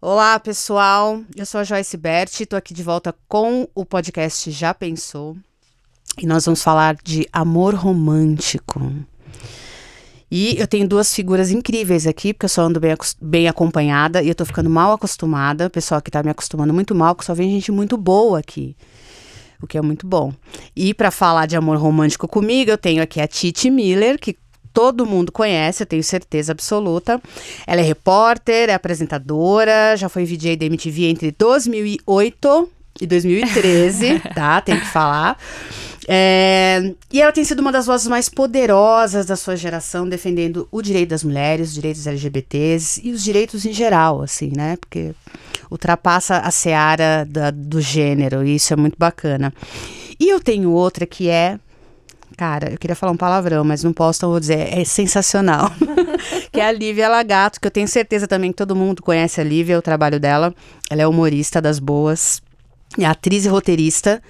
Olá, pessoal. Eu sou a Joyce Berti, estou aqui de volta com o podcast Já Pensou. E nós vamos falar de amor romântico. E eu tenho duas figuras incríveis aqui, porque eu só ando bem acompanhada e eu tô ficando mal acostumada. O pessoal que tá me acostumando muito mal, que só vem gente muito boa aqui. O que é muito bom. E para falar de amor romântico comigo, eu tenho aqui a Titi Miller, que todo mundo conhece, eu tenho certeza absoluta. Ela é repórter, é apresentadora, já foi VJ da MTV entre 2008 e 2013, tá? Tem que falar. E ela tem sido uma das vozes mais poderosas da sua geração, defendendo o direito das mulheres, os direitos LGBTs e os direitos em geral, assim, né? Porque ultrapassa a seara do gênero, e isso é muito bacana. E eu tenho outra que é... Cara, eu queria falar um palavrão, mas não posso, então vou dizer, é sensacional. Que é a Lívia Lagato, que eu tenho certeza também que todo mundo conhece a Lívia, o trabalho dela. Ela é humorista das boas, é atriz e roteirista.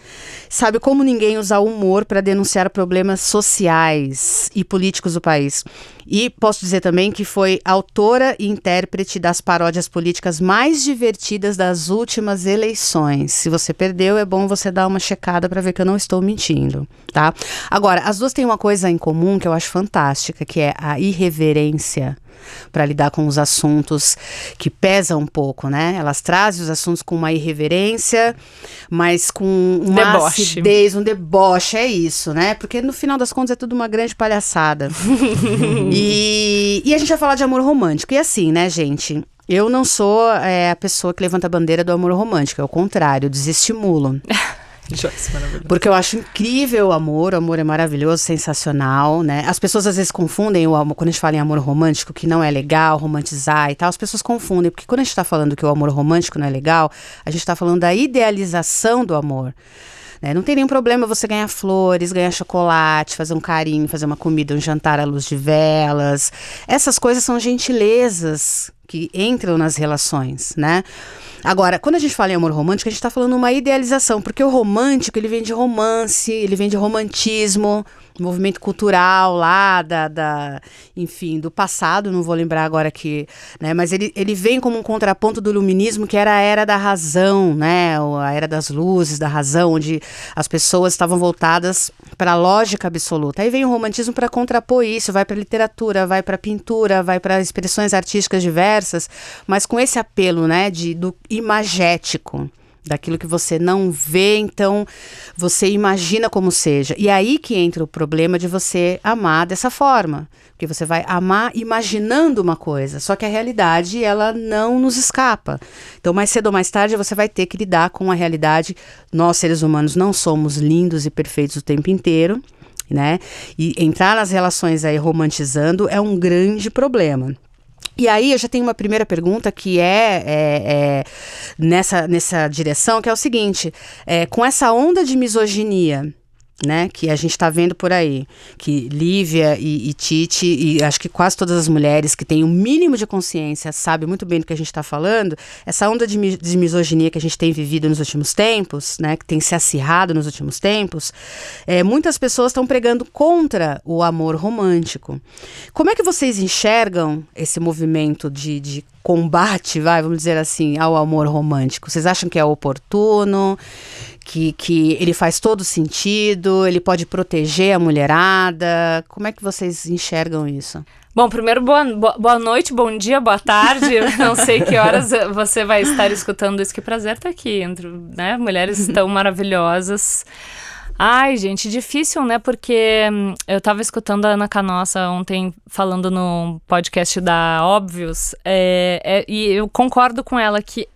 Sabe como ninguém usar o humor para denunciar problemas sociais e políticos do país. E posso dizer também que foi autora e intérprete das paródias políticas mais divertidas das últimas eleições. Se você perdeu, é bom você dar uma checada para ver que eu não estou mentindo, tá? Agora, as duas têm uma coisa em comum que eu acho fantástica, que é a irreverência para lidar com os assuntos que pesam um pouco, né? Elas trazem os assuntos com uma irreverência, mas com uma acidez, um deboche, é isso, né? Porque no final das contas é tudo uma grande palhaçada. E a gente vai falar de amor romântico. E assim, né, gente? Eu não sou a pessoa que levanta a bandeira do amor romântico, é o contrário, eu desestimulo. Joyce, maravilhoso. Porque eu acho incrível o amor é maravilhoso, sensacional, né? As pessoas às vezes confundem o amor, quando a gente fala em amor romântico, que não é legal romantizar e tal, as pessoas confundem, porque quando a gente tá falando que o amor romântico não é legal, a gente tá falando da idealização do amor. Não tem nenhum problema você ganhar flores, ganhar chocolate, fazer um carinho, fazer uma comida, um jantar à luz de velas. Essas coisas são gentilezas que entram nas relações, né? Agora, quando a gente fala em amor romântico, a gente está falando uma idealização, porque o romântico, ele vem de romance, ele vem de romantismo, movimento cultural lá, enfim, do passado, não vou lembrar agora aqui, né? Mas ele vem como um contraponto do iluminismo, que era a era da razão, né? A era das luzes, da razão, onde as pessoas estavam voltadas para a lógica absoluta. Aí vem o romantismo para contrapor isso, vai para a literatura, vai para a pintura, vai para expressões artísticas diversas, mas com esse apelo, né, do imagético, daquilo que você não vê, então você imagina como seja. E aí que entra o problema de você amar dessa forma, porque você vai amar imaginando uma coisa, só que a realidade, ela não nos escapa. Então, mais cedo ou mais tarde, você vai ter que lidar com a realidade. Nós, seres humanos, não somos lindos e perfeitos o tempo inteiro, né? E entrar nas relações aí romantizando é um grande problema. E aí eu já tenho uma primeira pergunta que é nessa direção, que é o seguinte, com essa onda de misoginia, né, que a gente está vendo por aí, que Lívia e Titi, e acho que quase todas as mulheres que têm o mínimo de consciência sabem muito bem do que a gente está falando, essa onda de misoginia que a gente tem vivido nos últimos tempos, né, que tem se acirrado nos últimos tempos, muitas pessoas estão pregando contra o amor romântico. Como é que vocês enxergam esse movimento de combate, vamos dizer assim, ao amor romântico? Vocês acham que é oportuno? Que ele faz todo sentido, ele pode proteger a mulherada? Como é que vocês enxergam isso? Bom, primeiro, boa noite, bom dia, boa tarde. Eu não sei que horas você vai estar escutando isso. Que prazer estar aqui, né? Mulheres tão maravilhosas. Ai, gente, difícil, né? Porque eu tava escutando a Ana Canossa ontem falando no podcast da Óbvios, e eu concordo com ela que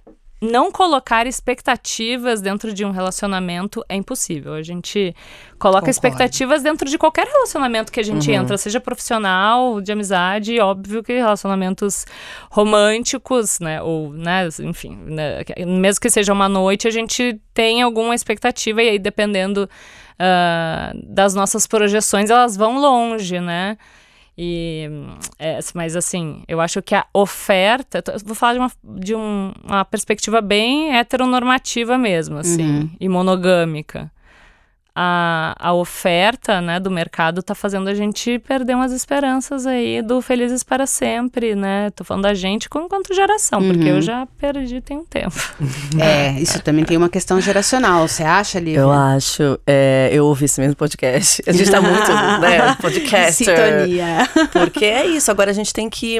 não colocar expectativas dentro de um relacionamento é impossível. A gente coloca expectativas dentro de qualquer relacionamento que a gente entra, seja profissional, de amizade, óbvio que relacionamentos românticos, né, ou, né, enfim, né, mesmo que seja uma noite, a gente tem alguma expectativa e aí dependendo das nossas projeções, elas vão longe, né? Mas assim, eu acho que a oferta, vou falar de uma perspectiva bem heteronormativa mesmo, assim, e monogâmica. a oferta, né, do mercado tá fazendo a gente perder umas esperanças aí do Felizes para Sempre, né? Tô falando da gente enquanto geração, porque eu já perdi tem um tempo. Isso também tem uma questão geracional, você acha, Lívia? Eu acho, eu ouvi esse mesmo podcast. A gente tá muito, né, podcaster. Sintonia. Porque é isso, agora a gente tem que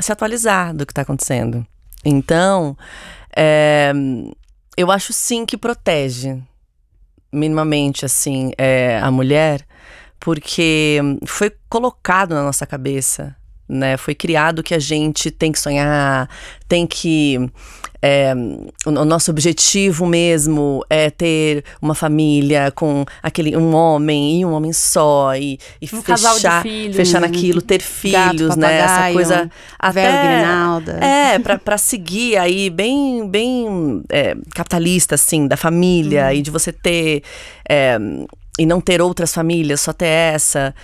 se atualizar do que tá acontecendo. Então, eu acho sim que protege minimamente, assim, a mulher, porque foi colocado na nossa cabeça, né? Foi criado que a gente tem que sonhar, tem que... o nosso objetivo mesmo é ter uma família com um homem só e casal de filhos, fechar naquilo, ter filhos, gato, né? Essa coisa velho Grinalda. Pra seguir aí bem capitalista, assim, da família e de você ter e não ter outras famílias, só ter essa.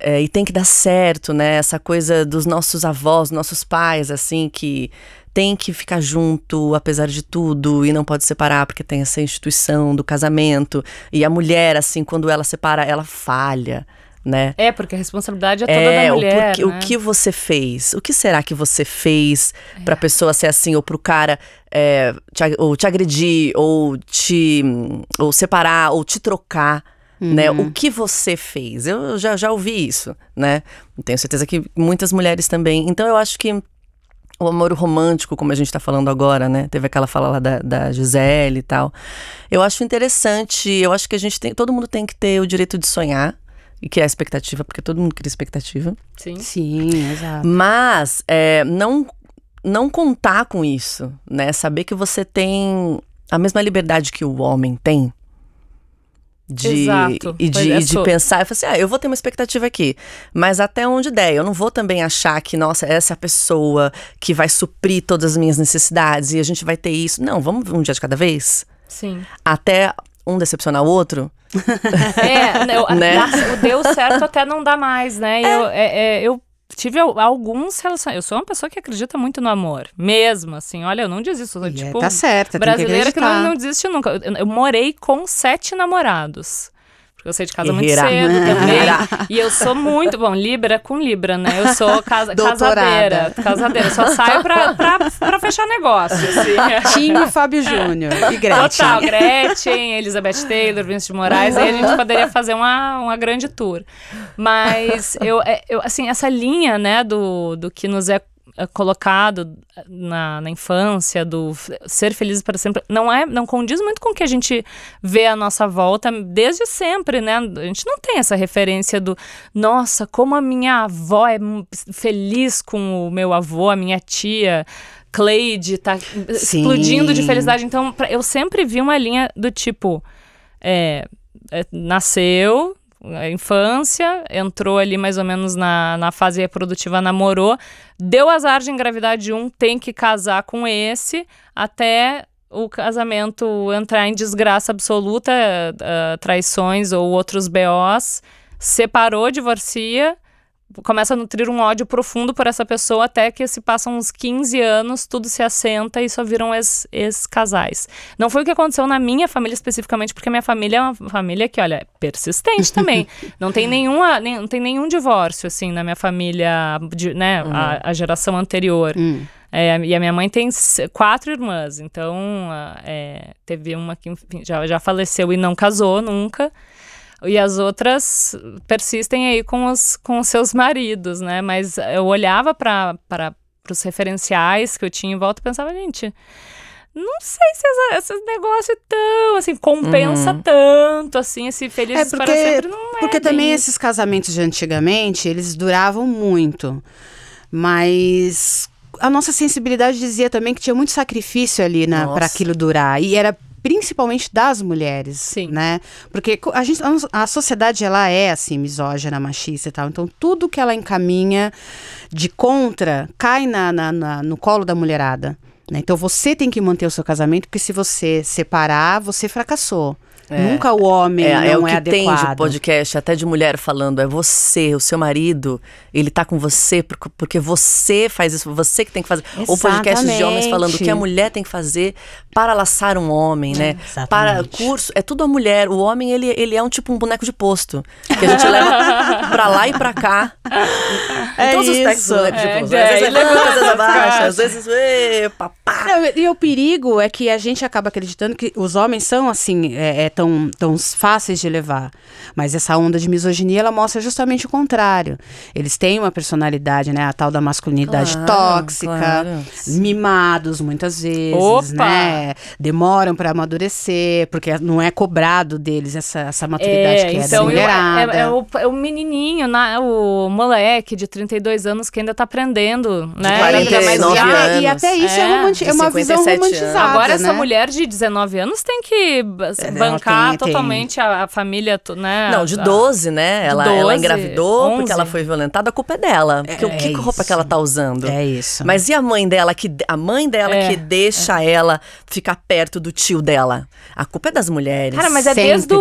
E tem que dar certo, né? Essa coisa dos nossos avós, nossos pais, assim, que tem que ficar junto, apesar de tudo, e não pode separar, porque tem essa instituição do casamento. E a mulher, assim, quando ela separa, ela falha, né? Porque a responsabilidade é toda da mulher, né? O que você fez? O que será que você fez pra pessoa ser assim, ou pro cara ou te agredir, ou separar, ou te trocar? Né? O que você fez? Eu já ouvi isso, né? Tenho certeza que muitas mulheres também. Então eu acho que o amor romântico, como a gente tá falando agora, né? Teve aquela fala lá da Gisele e tal. Eu acho interessante, eu acho que todo mundo tem que ter o direito de sonhar. E que é a expectativa, porque todo mundo cria expectativa. Sim, exato. Mas não contar com isso, né? Saber que você tem a mesma liberdade que o homem tem. Exato. De pensar, eu falei assim, eu vou ter uma expectativa aqui, mas até onde der, eu não vou também achar que, nossa, essa é a pessoa que vai suprir todas as minhas necessidades e a gente vai ter isso. Não, vamos um dia de cada vez? Sim. Até um decepcionar o outro? Né? Deu certo até não dá mais, né? Eu tive alguns relacionamentos. Eu sou uma pessoa que acredita muito no amor. Mesmo, assim. Olha, eu não desisto. Tipo, tá certa, brasileira que não desiste nunca. Eu morei com 7 namorados. Porque eu saí de casa muito cedo também. E eu sou muito... Bom, Libra com Libra, né? Eu sou casadeira. Eu só saio pra fechar negócio, assim. Time Fábio Júnior e Gretchen. Total, Gretchen, Elizabeth Taylor, Vinícius de Moraes. Aí a gente poderia fazer uma grande tour. Mas, assim, essa linha, né, do que nos é colocado na infância, do ser feliz para sempre, não condiz muito com o que a gente vê à nossa volta desde sempre, né? A gente não tem essa referência do, nossa, como a minha avó é feliz com o meu avô, a minha tia Cleide tá explodindo de felicidade. Então, eu sempre vi uma linha do tipo, nasceu, a infância, entrou ali mais ou menos na fase reprodutiva, namorou, deu azar de engravidar de um, tem que casar com esse, até o casamento entrar em desgraça absoluta, traições ou outros BOs, separou, divorcia, começa a nutrir um ódio profundo por essa pessoa, até que se passam uns 15 anos, tudo se assenta e só viram ex-casais. Não foi o que aconteceu na minha família especificamente, porque a minha família é uma família que, olha, é persistente também. Não tem nenhum divórcio, assim, na minha família, né, a geração anterior. E a minha mãe tem 4 irmãs, então teve uma que, enfim, já faleceu e não casou nunca. E as outras persistem aí com os seus maridos, né? Mas eu olhava para os referenciais que eu tinha em volta e pensava, gente, não sei se esse negócio tão, assim, compensa tanto, assim, esse felizes para sempre não é. Porque também esses casamentos de antigamente, eles duravam muito, mas a nossa sensibilidade dizia também que tinha muito sacrifício ali para aquilo durar, e era principalmente das mulheres, né? Porque a sociedade, ela é assim, misógina, machista e tal. Então, tudo que ela encaminha de contra cai no colo da mulherada, né? Então, você tem que manter o seu casamento, porque se você separar, você fracassou. Nunca o homem não é o que adequado. tem de podcast, até de mulher falando, é você, o seu marido, ele tá com você porque você faz isso, você que tem que fazer. Ou podcasts de homens falando o que a mulher tem que fazer para laçar um homem, né? Para curso, é tudo a mulher. O homem, ele é um boneco de posto, que a gente leva pra lá e pra cá. Em todos os aspectos do boneco de posto. Às vezes levanta, às vezes abaixa, às vezes... papá. E o perigo é que a gente acaba acreditando que os homens são assim, tão fáceis de levar. Mas essa onda de misoginia, ela mostra justamente o contrário. Eles têm uma personalidade, né? A tal da masculinidade tóxica, mimados muitas vezes, né? Demoram para amadurecer, porque não é cobrado deles essa maturidade que então, da mulherada. É o menininho, o moleque de 32 anos que ainda tá aprendendo, né? De 49 anos. E até isso é uma visão romantizada, Agora, né? essa mulher de 19 anos tem que bancar totalmente a família, né? Não, de 12, né? Ela engravidou 11. Porque ela foi violentada, a culpa é dela. Porque que roupa que ela tá usando? É isso. Mas e a mãe dela que deixa ela ficar perto do tio dela? A culpa é das mulheres. Cara, mas desde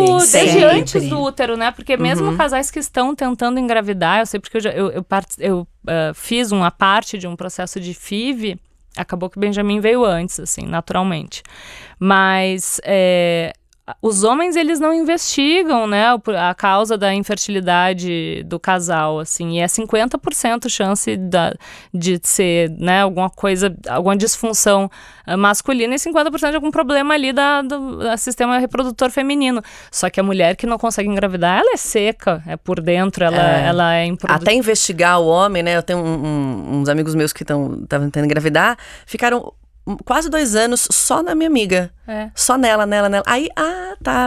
antes do útero, né? Porque mesmo casais que estão tentando engravidar, eu sei porque eu fiz uma parte de um processo de FIV, acabou que o Benjamin veio antes, assim, naturalmente. Mas os homens, eles não investigam, né, a causa da infertilidade do casal, assim, e é 50% chance de ser, né, alguma disfunção masculina e 50% de algum problema ali do sistema reprodutor feminino. Só que a mulher que não consegue engravidar, ela é seca, por dentro, ela é improdutiva. Até investigar o homem, né, eu tenho uns amigos meus que estavam tentando engravidar, ficaram quase 2 anos só na minha amiga. Só nela. Aí,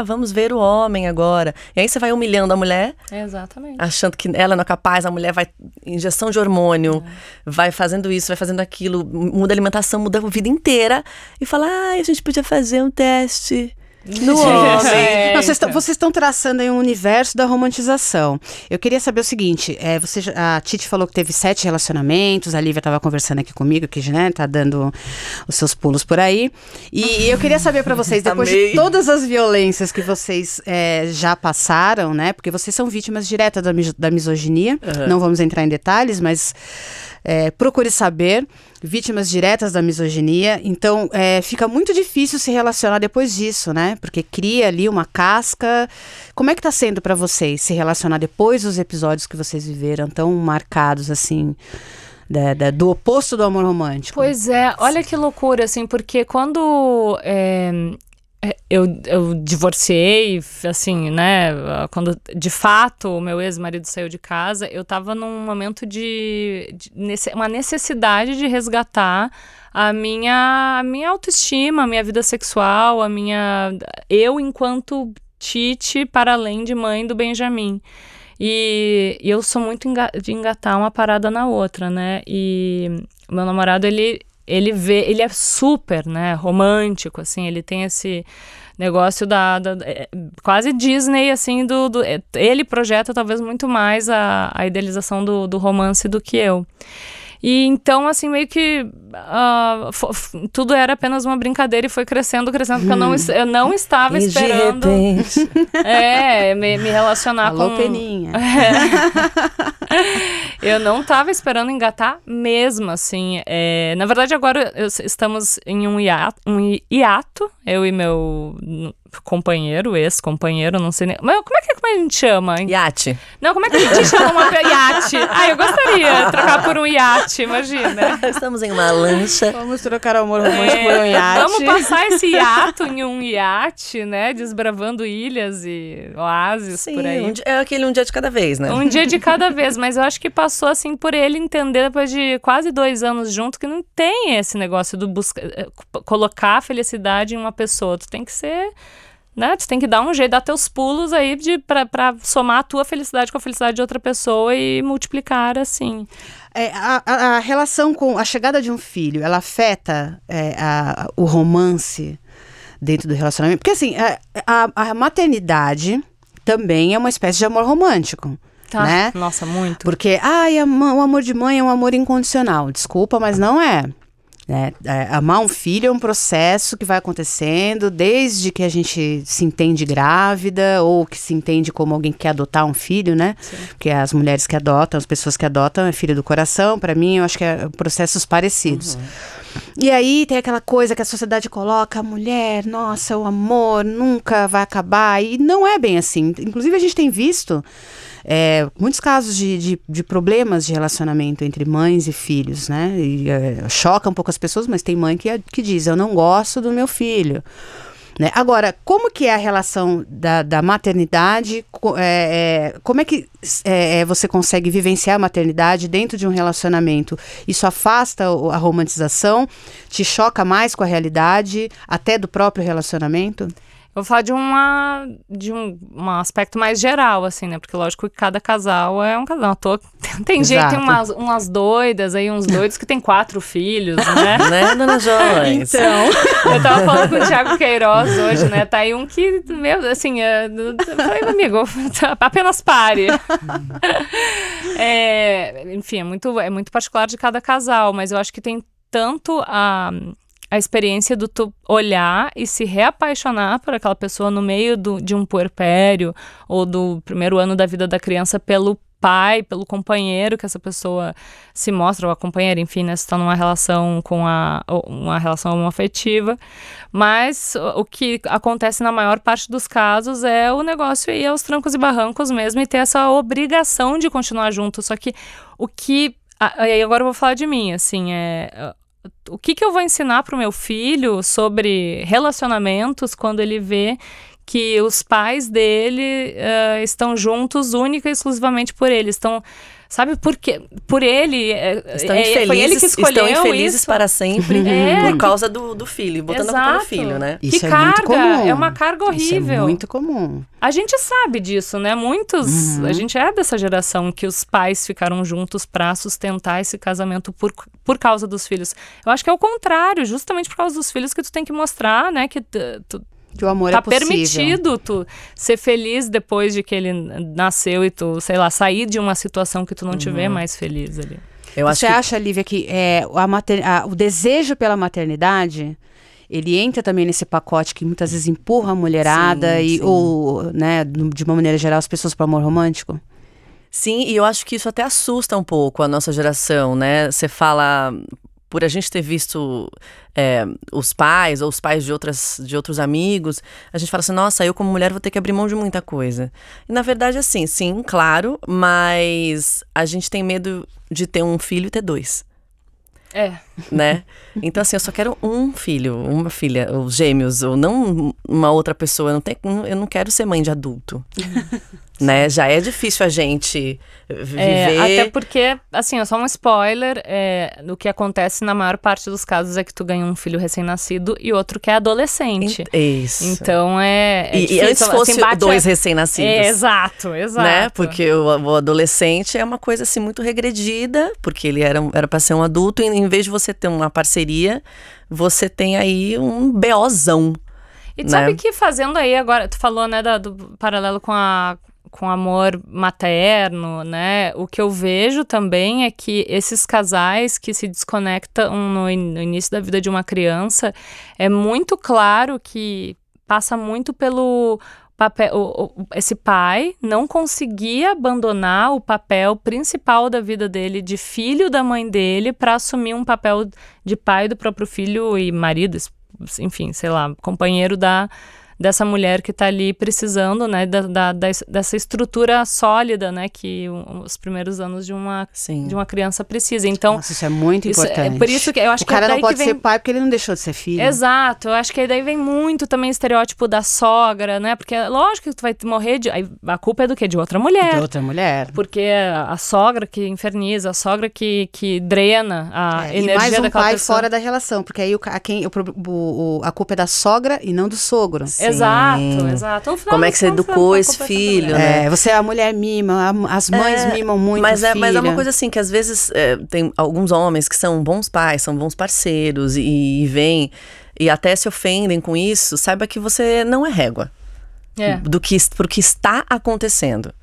vamos ver o homem agora. E aí você vai humilhando a mulher. Exatamente. Achando que ela não é capaz, a mulher vai... Injeção de hormônio, vai fazendo isso, vai fazendo aquilo, muda a alimentação, muda a vida inteira. E fala, a gente podia fazer um teste... No homem. Vocês estão traçando aí um universo da romantização. Eu queria saber o seguinte, a Titi falou que teve 7 relacionamentos, a Lívia estava conversando aqui comigo, que, né, tá dando os seus pulos por aí. E eu queria saber para vocês, depois de todas as violências que vocês já passaram, né, porque vocês são vítimas diretas da misoginia, não vamos entrar em detalhes, mas procure saber, vítimas diretas da misoginia, então fica muito difícil se relacionar depois disso, né? Porque cria ali uma casca. Como é que tá sendo para vocês se relacionar depois dos episódios que vocês viveram tão marcados, assim, do oposto do amor romântico? Pois é, olha que loucura, assim, porque quando... Eu divorciei, assim, né, quando de fato o meu ex-marido saiu de casa, eu tava num momento uma necessidade de resgatar a minha autoestima, a minha vida sexual, eu enquanto Titi, para além de mãe do Benjamin. E eu sou muito de engatar uma parada na outra, né, e o meu namorado, ele é super, né, romântico, assim, ele tem esse negócio quase Disney, assim, ele projeta talvez muito mais a idealização do romance do que eu. E então, assim, meio que tudo era apenas uma brincadeira e foi crescendo, porque eu não estava esperando me relacionar Alô, Peninha. Eu não estava esperando engatar mesmo, assim. Na verdade, agora estamos em um hiato, eu e meu companheiro, ex-companheiro, não sei nem... Mas como é que a gente chama? Iate. Não, como é que a gente chama uma iate? Eu gostaria de trocar por um iate, imagina. Estamos em uma lancha. Vamos trocar o amor romântico por um iate. Vamos passar esse hiato em um iate, né? Desbravando ilhas e oásis. Sim, por aí. É aquele um dia de cada vez, né? Um dia de cada vez, mas eu acho que passou, assim, por ele entender, depois de quase 2 anos junto, que não tem esse negócio do colocar a felicidade em uma pessoa. Tu tem que ser... né? Tu tem que dar um jeito, dar teus pulos aí pra somar a tua felicidade com a felicidade de outra pessoa e multiplicar, assim. A relação com a chegada de um filho, ela afeta o romance dentro do relacionamento? Porque, assim, a maternidade também é uma espécie de amor romântico. Tá. Né? Nossa, muito. Porque, o amor de mãe é um amor incondicional. Desculpa, mas não é. né? Amar um filho é um processo que vai acontecendo desde que a gente se entende grávida ou que se entende como alguém que quer adotar um filho, né? Sim. Porque as mulheres que adotam, as pessoas que adotam é filho do coração. Para mim, eu acho que é processos parecidos. E aí tem aquela coisa que a sociedade coloca, a mulher, nossa, o amor nunca vai acabar. E não é bem assim. Inclusive, a gente tem visto muitos casos de problemas de relacionamento entre mães e filhos, né? E, choca um pouco as pessoas, mas tem mãe que diz, eu não gosto do meu filho. Né? Agora, como que é a relação da maternidade? Como é que você consegue vivenciar a maternidade dentro de um relacionamento? Isso afasta a romantização? Te choca mais com a realidade, até do próprio relacionamento? Eu vou falar de um aspecto mais geral, assim, né? Porque lógico que cada casal é um casal. Tem gente, tem umas doidas aí, uns doidos que tem 4 filhos, né? Né, dona Joyce? Então, eu tava falando com o Thiago Queiroz hoje, né? Tá aí um que, assim, eu falei, amigo, apenas pare. Enfim, é muito particular de cada casal, mas eu acho que tem tanto a experiência do tu olhar e se reapaixonar por aquela pessoa no meio de um puerpério ou do primeiro ano da vida da criança pelo pai, pelo companheiro que essa pessoa se mostra, ou a companheira, enfim, né, se está numa relação uma relação homoafetiva. Mas o que acontece na maior parte dos casos é o negócio ir aos trancos e barrancos mesmo e ter essa obrigação de continuar junto. Só que aí agora eu vou falar de mim, assim, o que eu vou ensinar para o meu filho sobre relacionamentos quando ele vê que os pais dele estão juntos única e exclusivamente por ele? Estão, sabe, por ele. Estão infelizes, foi ele que escolheu estão infelizes isso. Para sempre por causa do filho, botando a culpa no filho, né? Isso que é carga, muito comum. é uma carga horrível. Isso é muito comum. A gente sabe disso, né? A gente é dessa geração que os pais ficaram juntos para sustentar esse casamento por causa dos filhos. Eu acho que é o contrário, justamente por causa dos filhos que tu tem que mostrar, né? Que o amor é possível. Tá permitido tu ser feliz depois de que ele nasceu e tu, sei lá, sair de uma situação que tu não te vê mais feliz ali. Você acha, Lívia, que o desejo pela maternidade, ele entra também nesse pacote que muitas vezes empurra a mulherada ou, né, de uma maneira geral, as pessoas para o amor romântico? Sim, e eu acho que isso até assusta um pouco a nossa geração, né? Você fala, por a gente ter visto os pais ou os pais de outros amigos, a gente fala assim, nossa, eu como mulher vou ter que abrir mão de muita coisa. E na verdade, assim, sim, claro, mas a gente tem medo de ter um filho e ter 2. Né? Então, assim, eu só quero um filho, uma filha, ou gêmeos, ou não uma outra pessoa. Eu não quero ser mãe de adulto. Né? Já é difícil a gente viver. Até porque, assim, só um spoiler, do que acontece na maior parte dos casos é que tu ganha um filho recém-nascido e outro que é adolescente. Isso. Então e antes fosse assim, 2 recém-nascidos. Exato. Né? Porque o adolescente é uma coisa assim muito regredida, porque ele era pra ser um adulto, e em vez de você ter uma parceria, você tem aí um BOzão. E tu sabe que fazendo aí agora, tu falou, né, do paralelo com amor materno, né? O que eu vejo também é que esses casais que se desconectam no início da vida de uma criança, é muito claro que passa muito pelo papel, esse pai não conseguia abandonar o papel principal da vida dele, de filho da mãe dele, para assumir um papel de pai do próprio filho e marido, enfim, sei lá, companheiro dessa mulher que está ali precisando, né, dessa estrutura sólida, né, que os primeiros anos de uma criança precisa. Então, nossa, isso é muito importante. Por isso que eu acho o cara não pode ser pai porque ele não deixou de ser filho. Exato, eu acho que aí daí vem muito também o estereótipo da sogra, né, porque lógico que tu vai morrer aí a culpa é do quê? De outra mulher. De outra mulher. Porque a sogra que inferniza, a sogra que drena a energia daquela pessoa. E mais um pai fora da relação, porque aí a culpa é da sogra e não do sogro. Exato. Como é que você educou esse filho, né? Você é a mulher mima, as mães mimam muito mas filha. Mas é uma coisa assim, que às vezes tem alguns homens que são bons pais, são bons parceiros e vêm e até se ofendem com isso, saiba que você não é régua pro que está acontecendo,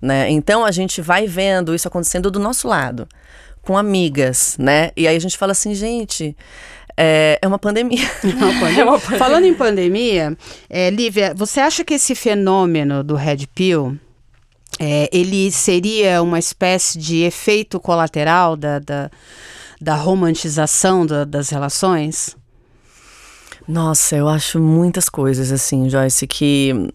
né? Então a gente vai vendo isso acontecendo do nosso lado, com amigas, né? E aí a gente fala assim, gente, É uma pandemia. Falando em pandemia, Lívia, você acha que esse fenômeno do Red Pill, ele seria uma espécie de efeito colateral da romantização das relações? Nossa, eu acho muitas coisas assim, Joyce, que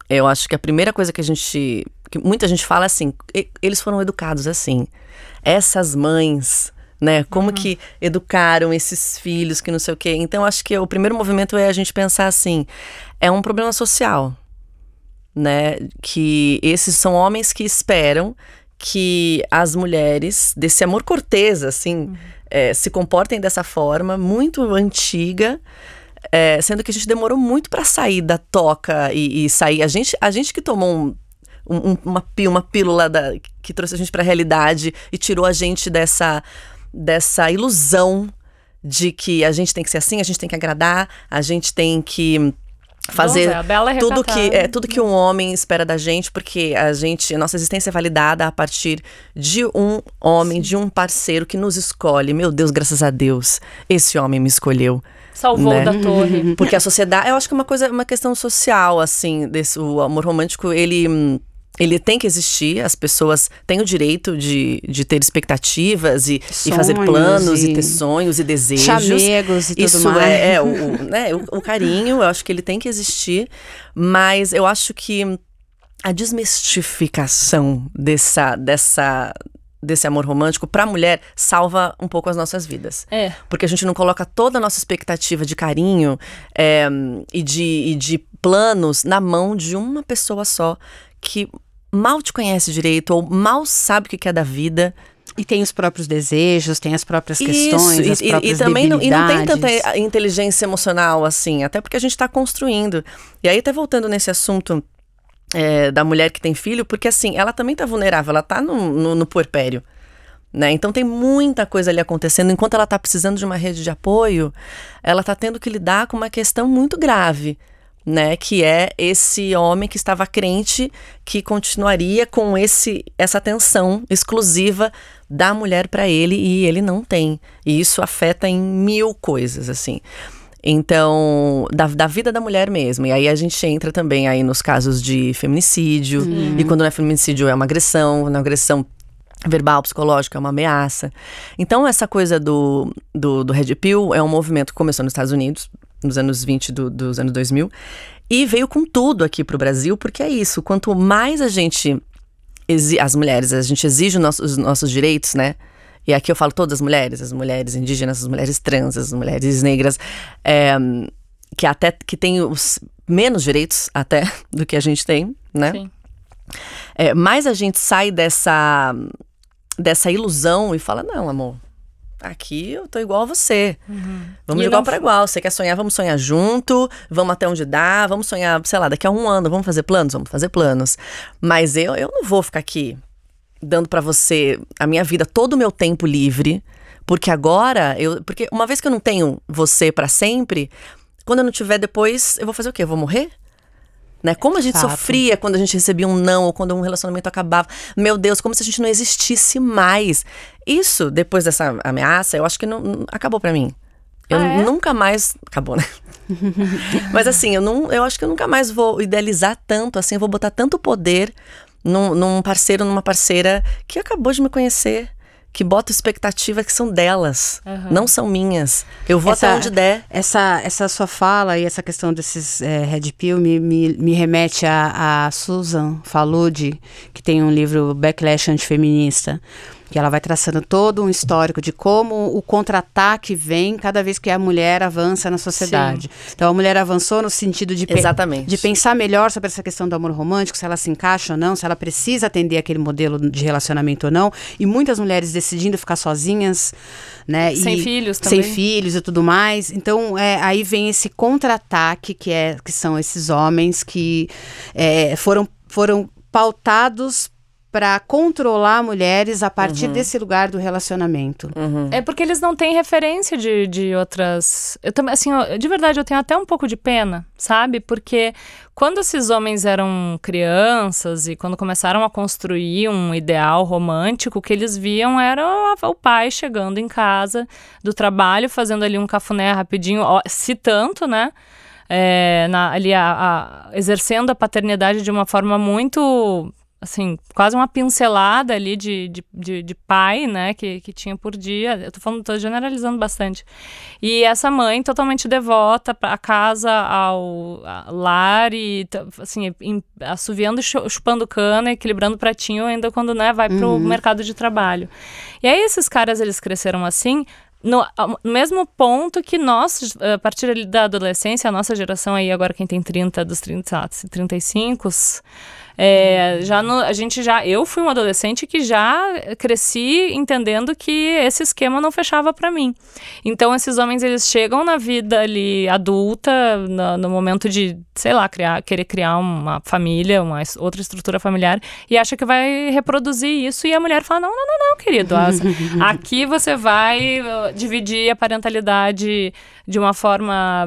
eu acho que a primeira coisa que muita gente fala assim, eles foram educados assim. Essas mães, né, como que educaram esses filhos, que não sei o quê. Então, acho que o primeiro movimento é a gente pensar assim, é um problema social, né, que esses são homens que esperam que as mulheres, desse amor cortês, assim, se comportem dessa forma, muito antiga, sendo que a gente demorou muito para sair da toca e sair. A gente que tomou uma pílula que trouxe a gente para a realidade e tirou a gente dessa ilusão de que a gente tem que ser assim, a gente tem que agradar, a gente tem que fazer tudo que um homem espera da gente, porque a nossa existência é validada a partir de um homem, de um parceiro que nos escolhe. Meu Deus, graças a Deus, esse homem me escolheu. Salvou, né? Da torre. Porque a sociedade, eu acho que é uma questão social, assim, o amor romântico, ele tem que existir, as pessoas têm o direito de ter expectativas e fazer planos e ter sonhos e desejos. Chamegos e tudo Isso mais. O carinho, eu acho que ele tem que existir, mas eu acho que a desmistificação desse amor romântico para a mulher salva um pouco as nossas vidas. Porque a gente não coloca toda a nossa expectativa de carinho e de planos na mão de uma pessoa só que mal te conhece direito ou mal sabe o que é da vida. E tem os próprios desejos, tem as próprias questões, as próprias também debilidades. E não tem tanta inteligência emocional assim, até porque a gente está construindo. E aí, até voltando nesse assunto da mulher que tem filho, porque assim, ela também tá vulnerável, ela tá no puerpério, né? Então tem muita coisa ali acontecendo. Enquanto ela tá precisando de uma rede de apoio, ela tá tendo que lidar com uma questão muito grave, né, que é esse homem que estava crente que continuaria com essa atenção exclusiva da mulher para ele e ele não tem. E isso afeta em 1000 coisas, assim. Então, da vida da mulher mesmo. E aí a gente entra também aí nos casos de feminicídio. E quando não é feminicídio é uma agressão, uma agressão verbal, psicológica, é uma ameaça. Então, essa coisa do Red Pill é um movimento que começou nos Estados Unidos, nos anos 20 dos anos 2000, e veio com tudo aqui pro Brasil, porque é isso, quanto mais a gente, as mulheres, a gente exige os nossos direitos, né? E aqui eu falo todas as mulheres indígenas, as mulheres trans, as mulheres negras, que têm os menos direitos até do que a gente tem, né? Sim. Mais a gente sai dessa ilusão e fala, não, amor, aqui eu tô igual a você. Vamos de igual para igual. Você quer sonhar, vamos sonhar junto, vamos até onde dá, vamos sonhar, sei lá, daqui a 1 ano, vamos fazer planos. Mas eu não vou ficar aqui dando pra você a minha vida, todo o meu tempo livre, porque agora, porque uma vez que eu não tenho você pra sempre, quando eu não tiver depois, eu vou fazer o quê? Eu vou morrer? Né? Como a gente sofria quando a gente recebia um não, ou quando um relacionamento acabava. Meu Deus, como se a gente não existisse mais. Isso, depois dessa ameaça, eu acho que não acabou pra mim. Eu nunca mais... Acabou, né? Mas assim, eu acho que eu nunca mais vou idealizar tanto, assim, eu vou botar tanto poder num parceiro, numa parceira que acabou de me conhecer, que bota expectativa que são delas, não são minhas. Eu vou até onde der. Essa sua fala e essa questão desses Red Pill me remete a Susan Faludi, que tem um livro Backlash Antifeminista, que ela vai traçando todo um histórico de como o contra-ataque vem cada vez que a mulher avança na sociedade. Sim. Então a mulher avançou no sentido de pensar melhor sobre essa questão do amor romântico, se ela se encaixa ou não, se ela precisa atender aquele modelo de relacionamento ou não. E muitas mulheres decidindo ficar sozinhas, né? Sem filhos também. Sem filhos e tudo mais. Então aí vem esse contra-ataque que são esses homens que foram pautados para controlar mulheres a partir desse lugar do relacionamento. É porque eles não têm referência de outras... Eu também, assim, de verdade, eu tenho até um pouco de pena, sabe? Porque quando esses homens eram crianças e quando começaram a construir um ideal romântico, o que eles viam era o pai chegando em casa do trabalho, fazendo ali um cafuné rapidinho, se tanto, né? Exercendo a paternidade de uma forma muito... assim, quase uma pincelada ali de pai, né, que tinha por dia. Eu tô generalizando bastante. E essa mãe totalmente devota à casa, ao lar e, assim, assoviando, chupando cana, equilibrando o pratinho ainda quando, né, vai pro mercado de trabalho. E aí esses caras, eles cresceram assim, no mesmo ponto que nós, a partir da adolescência, a nossa geração aí, agora quem tem 30, dos 30, 35... eu fui um adolescente que já cresci entendendo que esse esquema não fechava pra mim. Então esses homens, eles chegam na vida ali adulta, no momento de, sei lá, querer criar uma família, uma outra estrutura familiar, e acha que vai reproduzir isso, e a mulher fala, não, querido, aqui você vai dividir a parentalidade de uma forma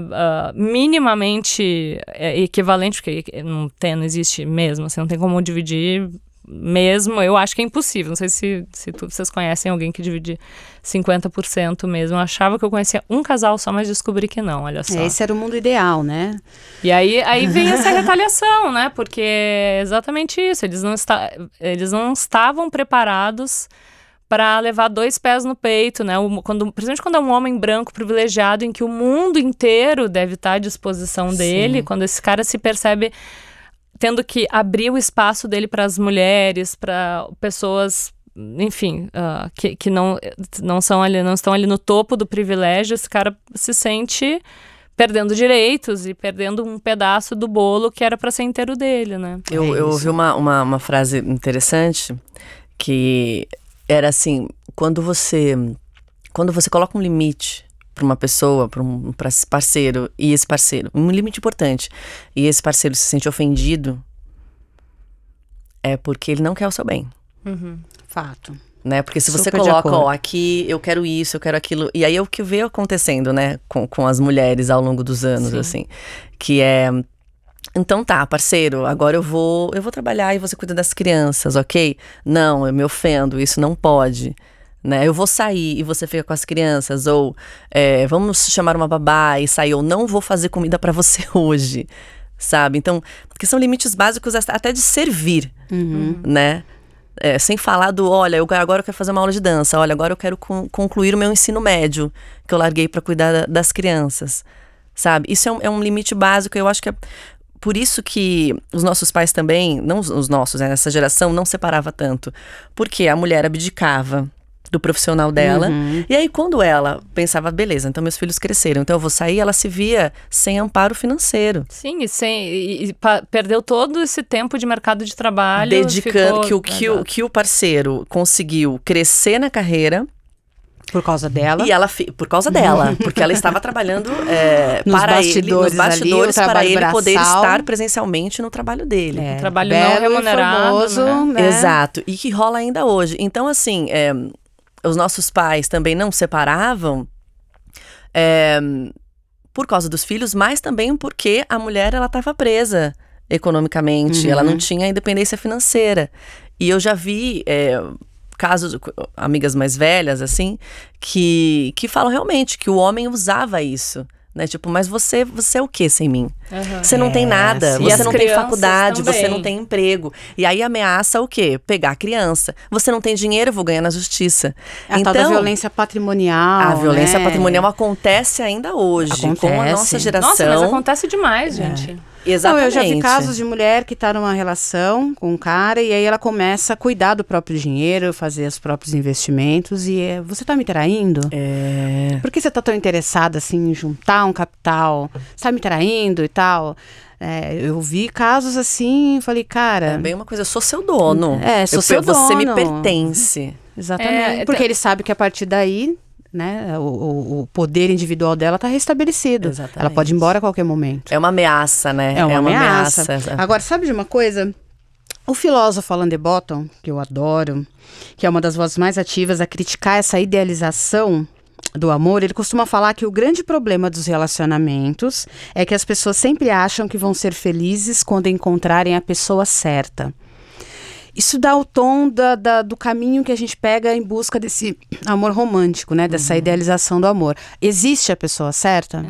minimamente equivalente, porque não existe mesmo, assim, não tem como dividir mesmo. Eu acho que é impossível. Não sei se vocês conhecem alguém que divide 50% mesmo. Eu achava que eu conhecia um casal só, mas descobri que não, olha só. Esse era o mundo ideal, né? E aí vem essa retaliação, né? Porque é exatamente isso. Eles não estavam preparados para levar 2 pés no peito, né? Principalmente quando é um homem branco privilegiado, em que o mundo inteiro deve estar à disposição dele, sim. Quando esse cara se percebe tendo que abrir o espaço dele para as mulheres, para pessoas, enfim, que não estão ali no topo do privilégio, esse cara se sente perdendo direitos e perdendo um pedaço do bolo que era para ser inteiro dele, né? Eu ouvi uma frase interessante que era assim, quando você coloca um limite para uma pessoa, para esse parceiro, e esse parceiro, um limite importante, e esse parceiro se sente ofendido, é porque ele não quer o seu bem. Fato. Né? Porque se você coloca, aqui eu quero isso, eu quero aquilo, e aí é o que veio acontecendo, né, com as mulheres ao longo dos anos, sim. Assim, que é... Então tá, parceiro, agora eu vou trabalhar e você cuida das crianças, ok? Não, eu me ofendo, isso não pode. Né? Eu vou sair e você fica com as crianças, ou vamos chamar uma babá e sair, ou não vou fazer comida pra você hoje, sabe? Então, porque são limites básicos até de servir, né? Sem falar do, olha, agora eu quero fazer uma aula de dança, olha, agora eu quero concluir o meu ensino médio, que eu larguei pra cuidar das crianças, sabe? Isso é um limite básico, eu acho que é por isso que os nossos pais também, não os nossos, né, essa geração não separava tanto, porque a mulher abdicava do profissional dela, e aí quando ela pensava, beleza, então meus filhos cresceram, então eu vou sair, ela se via sem amparo financeiro. Sim, e perdeu todo esse tempo de mercado de trabalho. Dedicando, que o parceiro conseguiu crescer na carreira, por causa dela. E por causa dela, porque ela estava trabalhando nos bastidores para ele poder estar presencialmente no trabalho dele. Um trabalho não remunerado, famoso, né? Exato, e que rola ainda hoje. Então, assim, os nossos pais também não separavam por causa dos filhos, mas também porque a mulher, ela estava presa economicamente, ela não tinha independência financeira. E eu já vi... casos, amigas mais velhas, assim, que falam realmente que o homem usava isso, né? Tipo, mas você é o quê sem mim? Você não tem nada, sim. você não tem faculdade, também. você não tem emprego. E aí ameaça o quê? Pegar a criança. Você não tem dinheiro, eu vou ganhar na justiça. Tal da violência patrimonial, a violência patrimonial acontece ainda hoje, com a nossa geração. Nossa, mas acontece demais, gente. Exatamente. Não, eu já vi casos de mulher que tá numa relação com um cara e aí ela começa a cuidar do próprio dinheiro, fazer os próprios investimentos e você tá me traindo? Por que você tá tão interessada assim em juntar um capital? Você tá me traindo e tal? Eu vi casos assim e falei, cara... É bem uma coisa, eu sou seu dono. Sou seu dono. Você me pertence. Exatamente. Porque ele sabe que a partir daí... né, o poder individual dela está restabelecido. Exatamente. Ela pode ir embora a qualquer momento. É uma ameaça, né? É uma ameaça. Agora, sabe de uma coisa? O filósofo Alain de Botton, que eu adoro, que é uma das vozes mais ativas a criticar essa idealização do amor, ele costuma falar que o grande problema dos relacionamentos é que as pessoas sempre acham que vão ser felizes quando encontrarem a pessoa certa. Isso dá o tom do caminho que a gente pega em busca desse amor romântico, né? Dessa idealização do amor. Existe a pessoa certa?